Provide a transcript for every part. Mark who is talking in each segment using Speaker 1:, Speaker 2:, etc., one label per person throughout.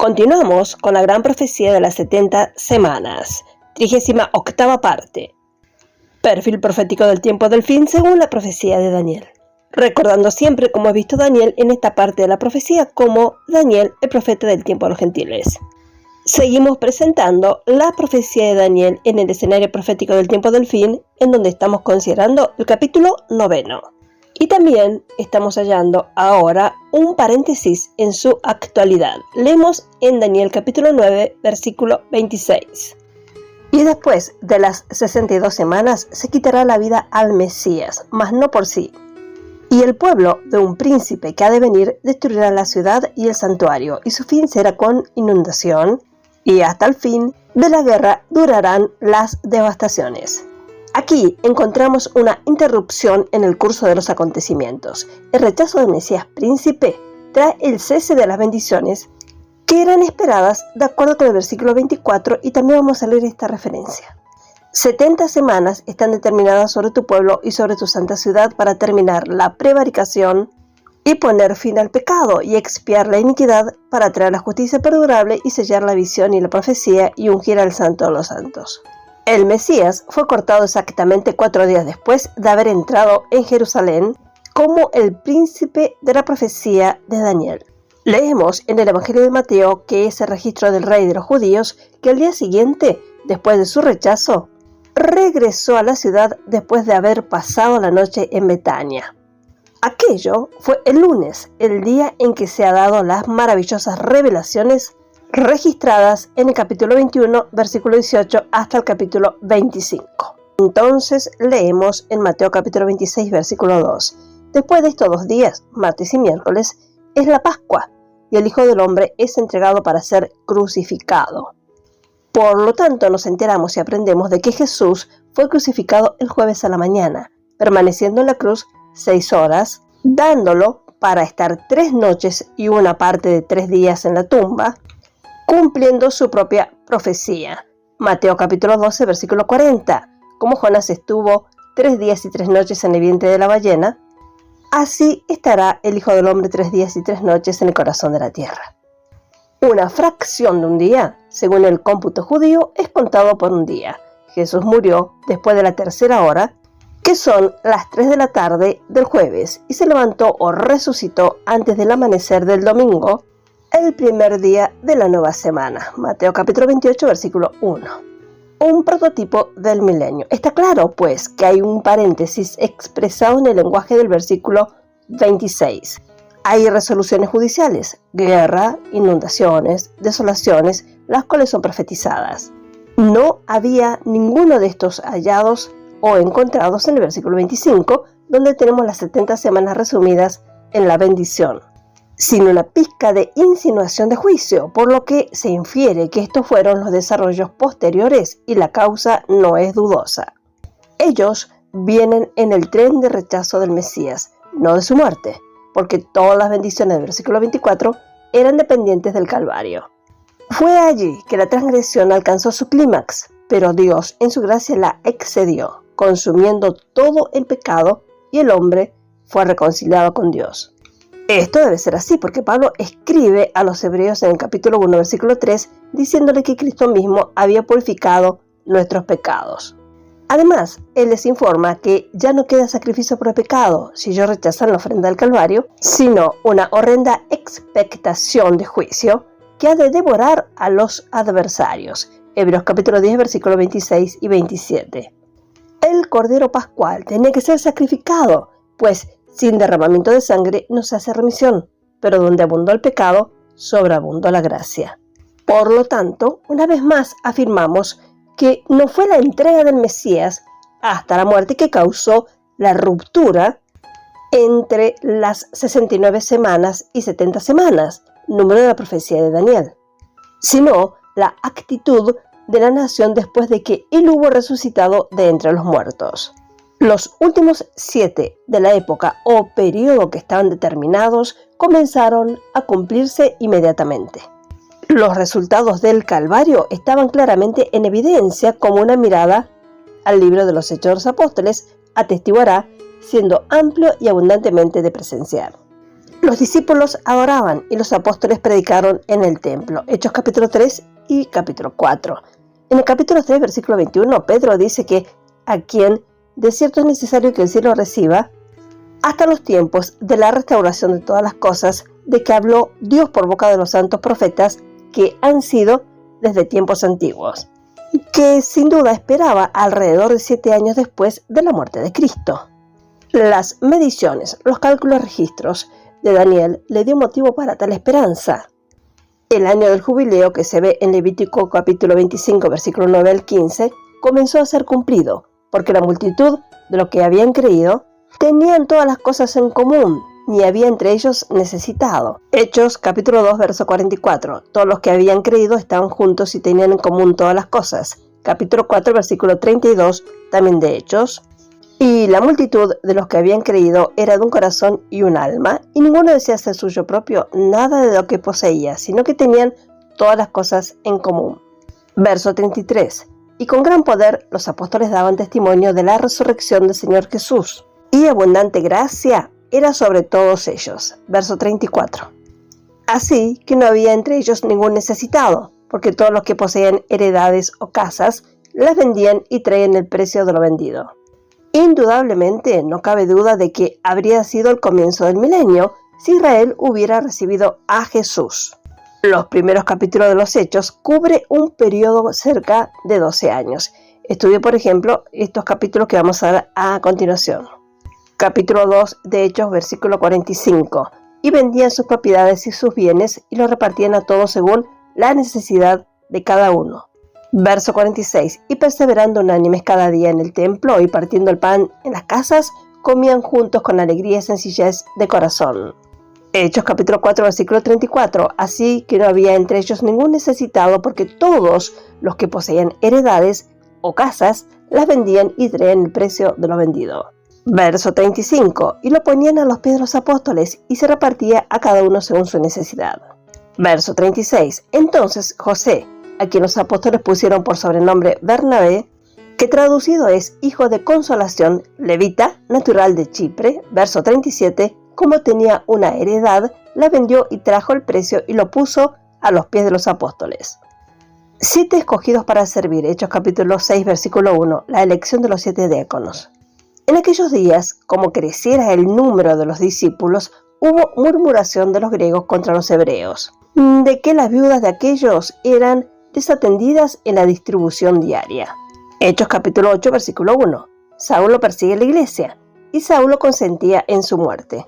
Speaker 1: Continuamos con la gran profecía de las 70 semanas, 38ª parte. Perfil profético del tiempo del fin según la profecía de Daniel. Recordando siempre cómo ha visto Daniel en esta parte de la profecía como Daniel, el profeta del tiempo de los gentiles. Seguimos presentando la profecía de Daniel en el escenario profético del tiempo del fin, en donde estamos considerando el capítulo 9. Y también estamos hallando ahora un paréntesis en su actualidad. Leemos en Daniel capítulo 9, versículo 26. Y después de las 62 semanas se quitará la vida al Mesías, mas no por sí. Y el pueblo de un príncipe que ha de venir destruirá la ciudad y el santuario, y su fin será con inundación, y hasta el fin de la guerra durarán las devastaciones. Aquí encontramos una interrupción en el curso de los acontecimientos. El rechazo del Mesías príncipe trae el cese de las bendiciones que eran esperadas de acuerdo con el versículo 24, y también vamos a leer esta referencia. 70 semanas están determinadas sobre tu pueblo y sobre tu santa ciudad para terminar la prevaricación y poner fin al pecado y expiar la iniquidad, para traer la justicia perdurable y sellar la visión y la profecía y ungir al santo de los santos. El Mesías fue cortado exactamente 4 días después de haber entrado en Jerusalén como el príncipe de la profecía de Daniel. Leemos en el Evangelio de Mateo, que es el registro del rey de los judíos, que al día siguiente, después de su rechazo, regresó a la ciudad después de haber pasado la noche en Betania. Aquello fue el lunes, el día en que se han dado las maravillosas revelaciones registradas en el capítulo 21, versículo 18 hasta el capítulo 25. Entonces leemos en Mateo capítulo 26, versículo 2. Después de estos 2 días, martes y miércoles, es la Pascua, y el Hijo del Hombre es entregado para ser crucificado. Por lo tanto, nos enteramos y aprendemos de que Jesús fue crucificado el jueves a la mañana, permaneciendo en la cruz 6 horas, dándolo para estar 3 noches y una parte de 3 días en la tumba, cumpliendo su propia profecía. Mateo capítulo 12, versículo 40. Como Jonás estuvo 3 días y 3 noches en el vientre de la ballena, así estará el Hijo del Hombre 3 días y 3 noches en el corazón de la tierra. Una fracción de un día, según el cómputo judío, es contado por un día. Jesús murió después de la 3ª hora, que son las 3 de la tarde del jueves, y se levantó o resucitó antes del amanecer del domingo, el primer día de la nueva semana. Mateo capítulo 28, versículo 1. Un prototipo del milenio. Está claro, pues, que hay un paréntesis expresado en el lenguaje del versículo 26. Hay resoluciones judiciales, guerra, inundaciones, desolaciones, las cuales son profetizadas. No había ninguno de estos hallados o encontrados en el versículo 25, donde tenemos las 70 semanas resumidas en la bendición, sin una pizca de insinuación de juicio, por lo que se infiere que estos fueron los desarrollos posteriores y la causa no es dudosa. Ellos vienen en el tren de rechazo del Mesías, no de su muerte, porque todas las bendiciones del versículo 24 eran dependientes del Calvario. Fue allí que la transgresión alcanzó su clímax, pero Dios en su gracia la excedió, consumiendo todo el pecado, y el hombre fue reconciliado con Dios. Esto debe ser así porque Pablo escribe a los hebreos en el capítulo 1, versículo 3, diciéndole que Cristo mismo había purificado nuestros pecados. Además, él les informa que ya no queda sacrificio por el pecado si ellos rechazan la ofrenda del Calvario, sino una horrenda expectación de juicio que ha de devorar a los adversarios. Hebreos capítulo 10, versículos 26 y 27. El Cordero Pascual tenía que ser sacrificado, pues sin derramamiento de sangre no se hace remisión, pero donde abundó el pecado, sobreabundó la gracia. Por lo tanto, una vez más afirmamos que no fue la entrega del Mesías hasta la muerte que causó la ruptura entre las 69 semanas y 70 semanas, número de la profecía de Daniel, sino la actitud de la nación después de que él hubo resucitado de entre los muertos. Los últimos 7 de la época o periodo que estaban determinados comenzaron a cumplirse inmediatamente. Los resultados del Calvario estaban claramente en evidencia, como una mirada al libro de los Hechos de los Apóstoles atestiguará, siendo amplio y abundantemente de presenciar. Los discípulos adoraban y los apóstoles predicaron en el templo. Hechos capítulo 3 y capítulo 4. En el capítulo 3, versículo 21, Pedro dice que a quien de cierto es necesario que el cielo reciba hasta los tiempos de la restauración de todas las cosas, de que habló Dios por boca de los santos profetas que han sido desde tiempos antiguos, que sin duda esperaba alrededor de 7 años después de la muerte de Cristo. Las mediciones, los cálculos, registros de Daniel le dio motivo para tal esperanza. El año del jubileo, que se ve en Levítico capítulo 25, versículo 9 al 15, comenzó a ser cumplido, porque la multitud de los que habían creído tenían todas las cosas en común, ni había entre ellos necesitado. Hechos capítulo 2, verso 44. Todos los que habían creído estaban juntos y tenían en común todas las cosas. Capítulo 4, versículo 32, también de Hechos. Y la multitud de los que habían creído era de un corazón y un alma, y ninguno decía ser suyo propio nada de lo que poseía, sino que tenían todas las cosas en común. Verso 33. Y con gran poder los apóstoles daban testimonio de la resurrección del Señor Jesús, y abundante gracia era sobre todos ellos. Verso 34. Así que no había entre ellos ningún necesitado, porque todos los que poseían heredades o casas las vendían y traían el precio de lo vendido. Indudablemente no cabe duda de que habría sido el comienzo del milenio si Israel hubiera recibido a Jesús. Los primeros capítulos de los Hechos cubre un periodo cerca de 12 años. Estudie, por ejemplo, estos capítulos que vamos a ver a continuación. Capítulo 2 de Hechos, versículo 45. Y vendían sus propiedades y sus bienes y los repartían a todos según la necesidad de cada uno. Verso 46. Y perseverando unánimes cada día en el templo y partiendo el pan en las casas, comían juntos con alegría y sencillez de corazón. Hechos capítulo 4, versículo 34. Así que no había entre ellos ningún necesitado, porque todos los que poseían heredades o casas las vendían y traían el precio de lo vendido. Verso 35. Y lo ponían a los pies de los apóstoles y se repartía a cada uno según su necesidad. Verso 36. Entonces José, a quien los apóstoles pusieron por sobrenombre Bernabé, que traducido es hijo de consolación, levita, natural de Chipre. Verso 37. Como tenía una heredad, la vendió y trajo el precio y lo puso a los pies de los apóstoles. 7 escogidos para servir. Hechos capítulo 6, versículo 1. La elección de los 7 diáconos. En aquellos días, como creciera el número de los discípulos, hubo murmuración de los griegos contra los hebreos, de que las viudas de aquellos eran desatendidas en la distribución diaria. Hechos capítulo 8, versículo 1. Saulo persigue la iglesia, y Saulo consentía en su muerte.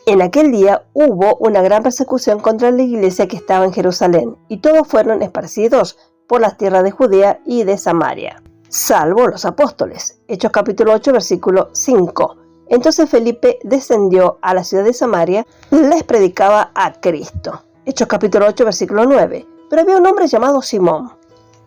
Speaker 1: En aquel día hubo una gran persecución contra la iglesia que estaba en Jerusalén, y todos fueron esparcidos por las tierras de Judea y de Samaria, salvo los apóstoles. Hechos capítulo 8, versículo 5. Entonces Felipe descendió a la ciudad de Samaria y les predicaba a Cristo. Hechos capítulo 8, versículo 9. Pero había un hombre llamado Simón,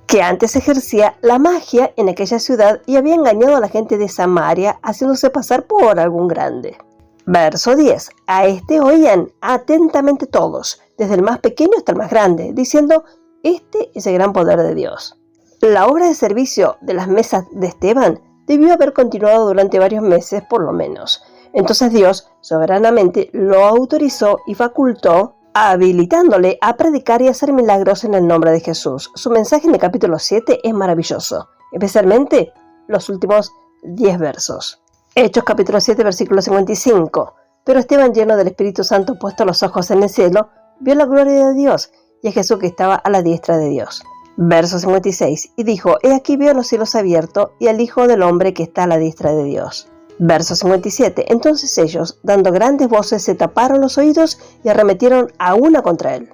Speaker 1: que antes ejercía la magia en aquella ciudad y había engañado a la gente de Samaria, haciéndose pasar por algún grande. Verso 10. A este oían atentamente todos, desde el más pequeño hasta el más grande, diciendo: este es el gran poder de Dios. La obra de servicio de las mesas de Esteban debió haber continuado durante varios meses por lo menos. Entonces Dios soberanamente lo autorizó y facultó, habilitándole a predicar y hacer milagros en el nombre de Jesús. Su mensaje en el capítulo 7 es maravilloso, especialmente los últimos 10 versos. Hechos capítulo 7, versículo 55. Pero Esteban, lleno del Espíritu Santo, puesto los ojos en el cielo, vio la gloria de Dios y a Jesús que estaba a la diestra de Dios. Verso 56. Y dijo: he aquí veo los cielos abiertos y al Hijo del Hombre que está a la diestra de Dios. Verso 57. Entonces ellos, dando grandes voces, se taparon los oídos y arremetieron a una contra él.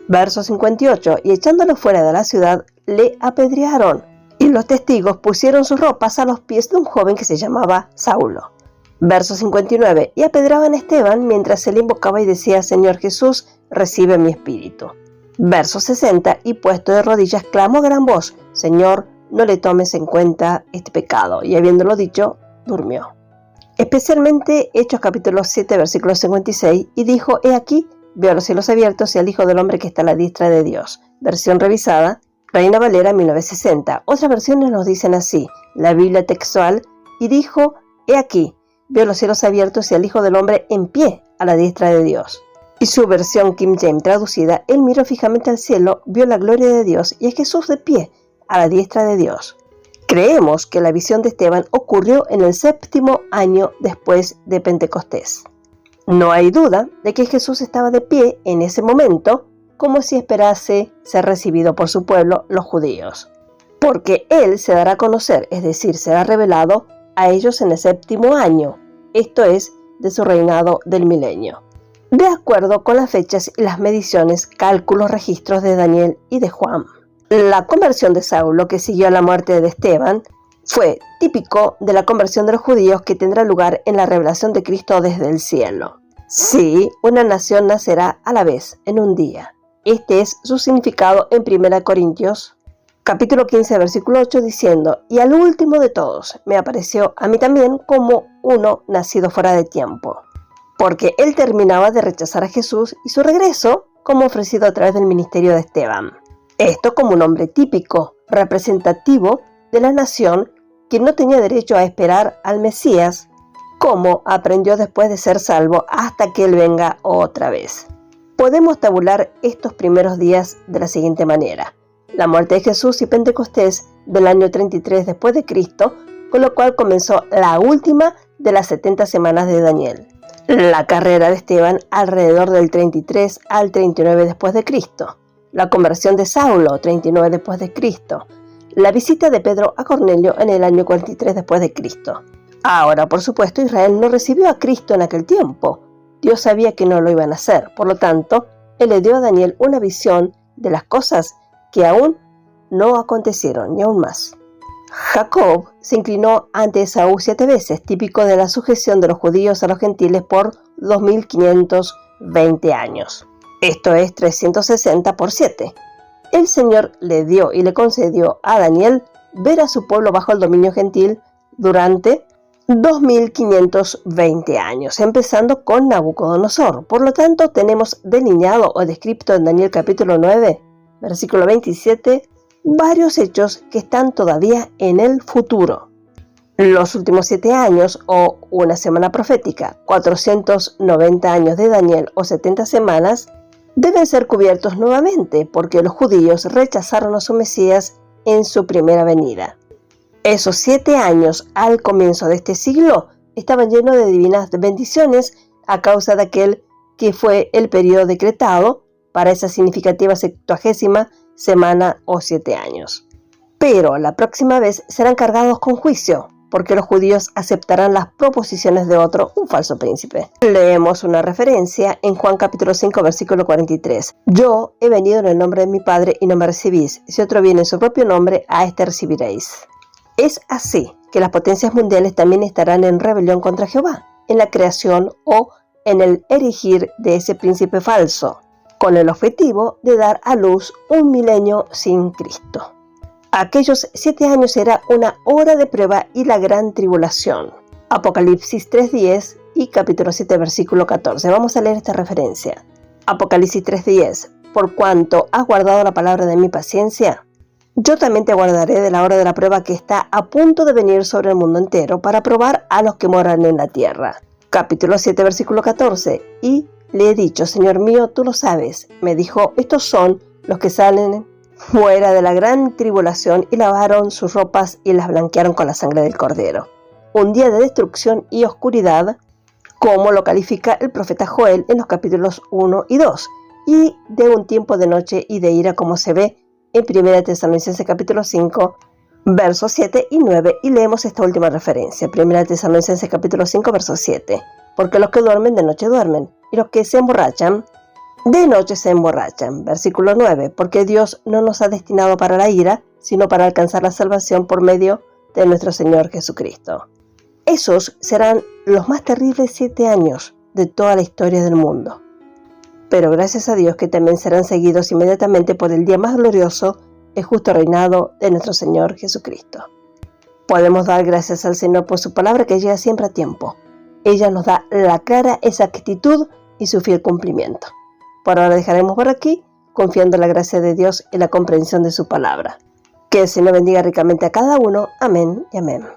Speaker 1: Verso 58. Y echándolo fuera de la ciudad, le apedrearon. Y los testigos pusieron sus ropas a los pies de un joven que se llamaba Saulo. Verso 59. Y apedraban a Esteban mientras él invocaba y decía: Señor Jesús, recibe mi espíritu. Verso 60. Y puesto de rodillas, clamó a gran voz: Señor, no le tomes en cuenta este pecado. Y habiéndolo dicho, durmió. Especialmente Hechos capítulo 7, versículo 56. Y dijo: he aquí, veo los cielos abiertos y al Hijo del Hombre que está a la diestra de Dios. Versión revisada, Reina Valera 1960. Otras versiones nos dicen así: la Biblia textual: y dijo: he aquí, vio los cielos abiertos y al Hijo del Hombre en pie a la diestra de Dios. Y su versión King James traducida, él miró fijamente al cielo, vio la gloria de Dios y a Jesús de pie a la diestra de Dios. Creemos que la visión de Esteban ocurrió en el 7º año después de Pentecostés. No hay duda de que Jesús estaba de pie en ese momento, como si esperase ser recibido por su pueblo, los judíos. Porque él se dará a conocer, es decir, será revelado a ellos en el 7º año, esto es, de su reinado del milenio. De acuerdo con las fechas y las mediciones, cálculos, registros de Daniel y de Juan. La conversión de Saulo, que siguió a la muerte de Esteban, fue típico de la conversión de los judíos que tendrá lugar en la revelación de Cristo desde el cielo. Sí, una nación nacerá a la vez, en un día. Este es su significado en 1 Corintios, capítulo 15, versículo 8, diciendo: y al último de todos me apareció a mí también como uno nacido fuera de tiempo. Porque él terminaba de rechazar a Jesús y su regreso como ofrecido a través del ministerio de Esteban. Esto como un hombre típico, representativo de la nación que no tenía derecho a esperar al Mesías, como aprendió después de ser salvo hasta que él venga otra vez. Podemos tabular estos primeros días de la siguiente manera: la muerte de Jesús y Pentecostés del año 33 después de Cristo, con lo cual comenzó la última de las 70 semanas de Daniel. La carrera de Esteban alrededor del 33 al 39 después de Cristo. La conversión de Saulo 39 después de Cristo. La visita de Pedro a Cornelio en el año 43 después de Cristo. Ahora, por supuesto, Israel no recibió a Cristo en aquel tiempo. Dios sabía que no lo iban a hacer. Por lo tanto, él le dio a Daniel una visión de las cosas que aún no acontecieron, ni aún más. Jacob se inclinó ante Esaú 7 veces, típico de la sujeción de los judíos a los gentiles por 2520 años. Esto es 360 por 7. El Señor le dio y le concedió a Daniel ver a su pueblo bajo el dominio gentil durante 2520 años, empezando con Nabucodonosor. Por lo tanto, tenemos delineado o descrito en Daniel capítulo 9, versículo 27, varios hechos que están todavía en el futuro. Los últimos 7 años o una semana profética, 490 años de Daniel o 70 semanas, deben ser cubiertos nuevamente porque los judíos rechazaron a su Mesías en su primera venida. Esos 7 años al comienzo de este siglo estaban llenos de divinas bendiciones a causa de aquel que fue el periodo decretado para esa significativa 70ª semana o 7 años. Pero la próxima vez serán cargados con juicio, porque los judíos aceptarán las proposiciones de otro, un falso príncipe. Leemos una referencia en Juan capítulo 5, versículo 43. Yo he venido en el nombre de mi Padre y no me recibís. Si otro viene en su propio nombre, a este recibiréis. Es así que las potencias mundiales también estarán en rebelión contra Jehová, en la creación o en el erigir de ese príncipe falso, con el objetivo de dar a luz un milenio sin Cristo. Aquellos 7 años será una hora de prueba y la gran tribulación. Apocalipsis 3:10 y capítulo 7, versículo 14. Vamos a leer esta referencia. Apocalipsis 3:10. Por cuanto has guardado la palabra de mi paciencia, yo también te guardaré de la hora de la prueba que está a punto de venir sobre el mundo entero para probar a los que moran en la tierra. Capítulo 7, versículo 14. Y le he dicho, Señor mío, tú lo sabes. Me dijo, estos son los que salen fuera de la gran tribulación y lavaron sus ropas y las blanquearon con la sangre del Cordero. Un día de destrucción y oscuridad, como lo califica el profeta Joel en los capítulos 1 y 2, y de un tiempo de noche y de ira, como se ve en 1 Tesalonicenses capítulo 5, versos 7 y 9, y leemos esta última referencia, 1 Tesalonicenses capítulo 5, verso 7, porque los que duermen de noche duermen, y los que se emborrachan de noche se emborrachan. Versículo 9. Porque Dios no nos ha destinado para la ira, sino para alcanzar la salvación por medio de nuestro Señor Jesucristo. Esos serán los más terribles 7 años de toda la historia del mundo. Pero gracias a Dios que también serán seguidos inmediatamente por el día más glorioso, el justo reinado de nuestro Señor Jesucristo. Podemos dar gracias al Señor por su palabra que llega siempre a tiempo. Ella nos da la clara exactitud y su fiel cumplimiento. Por ahora dejaremos por aquí, confiando en la gracia de Dios y la comprensión de su palabra. Que el Señor bendiga ricamente a cada uno. Amén y amén.